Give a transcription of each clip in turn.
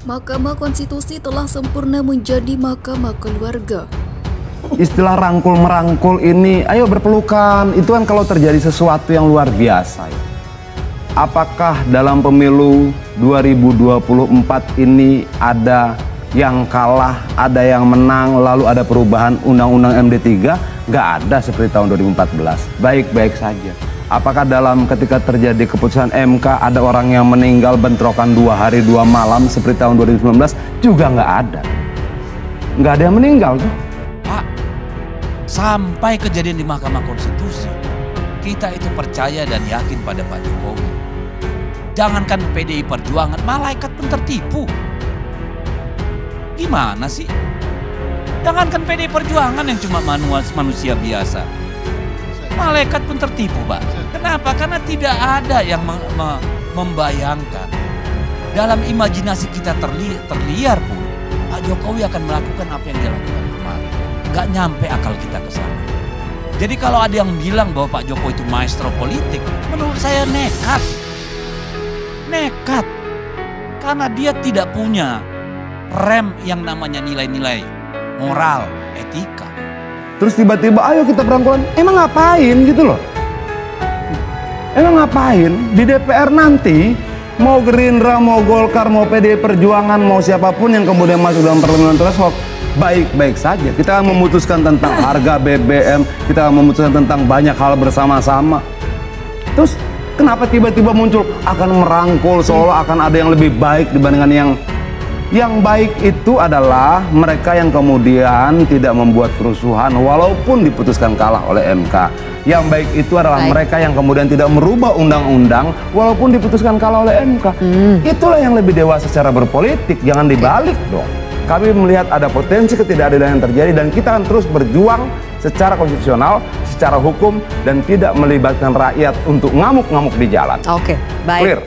Mahkamah Konstitusi telah sempurna menjadi Mahkamah Keluarga. Istilah rangkul-merangkul ini, ayo berpelukan, itu kan kalau terjadi sesuatu yang luar biasa. Apakah dalam pemilu 2024 ini ada yang kalah, ada yang menang, lalu ada perubahan Undang-Undang MD3? Gak ada seperti tahun 2014, baik-baik saja. Apakah dalam ketika terjadi keputusan MK ada orang yang meninggal bentrokan 2 hari 2 malam seperti tahun 2019? Juga nggak ada. Nggak ada yang meninggal tuh. Pak, sampai kejadian di Mahkamah Konstitusi, kita itu percaya dan yakin pada Pak Jokowi. Jangankan PDI Perjuangan, malaikat pun tertipu. Gimana sih? Jangankan PDI Perjuangan yang cuma manusia biasa. Malaikat pun tertipu, Pak. Kenapa? Karena tidak ada yang membayangkan. Dalam imajinasi kita terliar pun, Pak Jokowi akan melakukan apa yang dia lakukan kemarin. Gak nyampe akal kita ke sana. Jadi kalau ada yang bilang bahwa Pak Jokowi itu maestro politik, menurut saya nekat. Nekat. Karena dia tidak punya rem yang namanya nilai-nilai moral, etika. Terus tiba-tiba ayo kita berangkulan, emang ngapain gitu loh. Emang ngapain di DPR nanti mau Gerindra, mau Golkar, mau PDI Perjuangan, mau siapapun yang kemudian masuk dalam parlemen threshold, baik-baik saja. Kita akan memutuskan tentang harga BBM, kita akan memutuskan tentang banyak hal bersama-sama. Terus kenapa tiba-tiba muncul akan merangkul seolah akan ada yang lebih baik dibandingkan yang baik itu adalah mereka yang kemudian tidak membuat kerusuhan walaupun diputuskan kalah oleh MK. Yang baik itu adalah mereka yang kemudian tidak merubah undang-undang walaupun diputuskan kalah oleh MK. Itulah yang lebih dewasa secara berpolitik, jangan dibalik dong. Kami melihat ada potensi ketidakadilan yang terjadi dan kita akan terus berjuang secara konstitusional, secara hukum dan tidak melibatkan rakyat untuk ngamuk-ngamuk di jalan. Oke, baik. Clear.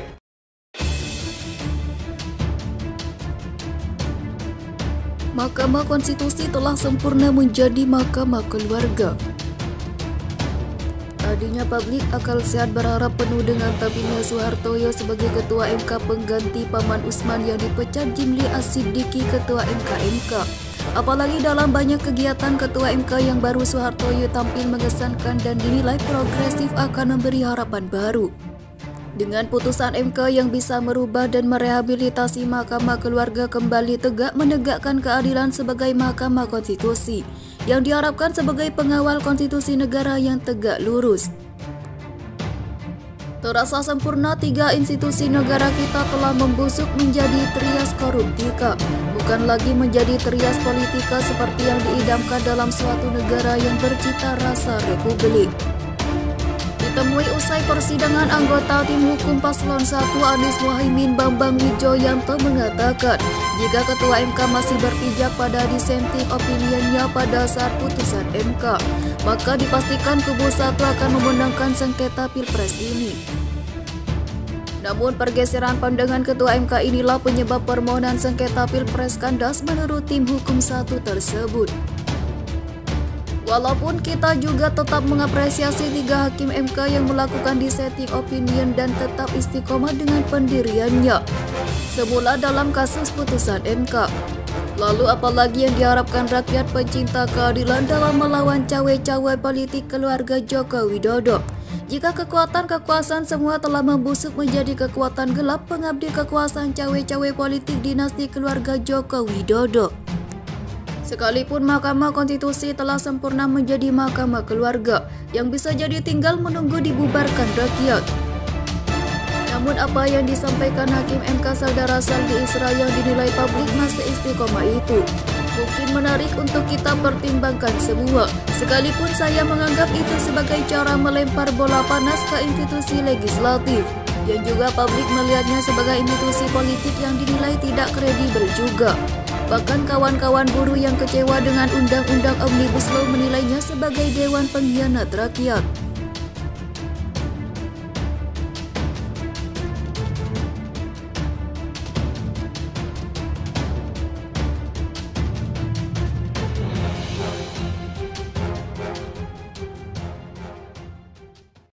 Mahkamah Konstitusi telah sempurna menjadi Mahkamah Keluarga. Tadinya publik akal sehat berharap penuh dengan tampilnya Soehartoyo sebagai Ketua MK pengganti Paman Usman yang dipecat Jimli As-Siddiqi Ketua MK. Apalagi dalam banyak kegiatan Ketua MK yang baru Soehartoyo tampil mengesankan dan dinilai progresif akan memberi harapan baru. Dengan putusan MK yang bisa merubah dan merehabilitasi Mahkamah Keluarga kembali tegak menegakkan keadilan sebagai Mahkamah Konstitusi yang diharapkan sebagai pengawal konstitusi negara yang tegak lurus. Terasa sempurna 3 institusi negara kita telah membusuk menjadi trias koruptika, bukan lagi menjadi trias politika seperti yang diidamkan dalam suatu negara yang bercita rasa republik. Ditemui usai persidangan, anggota tim hukum Paslon 1 Anies Mohaimin Bambang Wijoyanto mengatakan jika Ketua MK masih berpijak pada dissenting opinionnya pada saat putusan MK, maka dipastikan kubu 1 akan memenangkan sengketa Pilpres ini. Namun pergeseran pandangan Ketua MK inilah penyebab permohonan sengketa Pilpres kandas menurut tim hukum 1 tersebut. Walaupun kita juga tetap mengapresiasi 3 hakim MK yang melakukan dissenting opinion dan tetap istiqomah dengan pendiriannya semula dalam kasus putusan MK. Lalu apalagi yang diharapkan rakyat pencinta keadilan dalam melawan cawe-cawe politik keluarga Joko Widodo? Jika kekuatan kekuasaan semua telah membusuk menjadi kekuatan gelap pengabdi kekuasaan cawe-cawe politik dinasti keluarga Joko Widodo. Sekalipun Mahkamah Konstitusi telah sempurna menjadi Mahkamah Keluarga yang bisa jadi tinggal menunggu dibubarkan rakyat. Namun apa yang disampaikan Hakim MK Saudara Saldi Isra yang dinilai publik masih istiqomah itu mungkin menarik untuk kita pertimbangkan semua. Sekalipun saya menganggap itu sebagai cara melempar bola panas ke institusi legislatif yang juga publik melihatnya sebagai institusi politik yang dinilai tidak kredibel juga. Bahkan kawan-kawan buruh yang kecewa dengan Undang-Undang Omnibus Law menilainya sebagai dewan pengkhianat rakyat.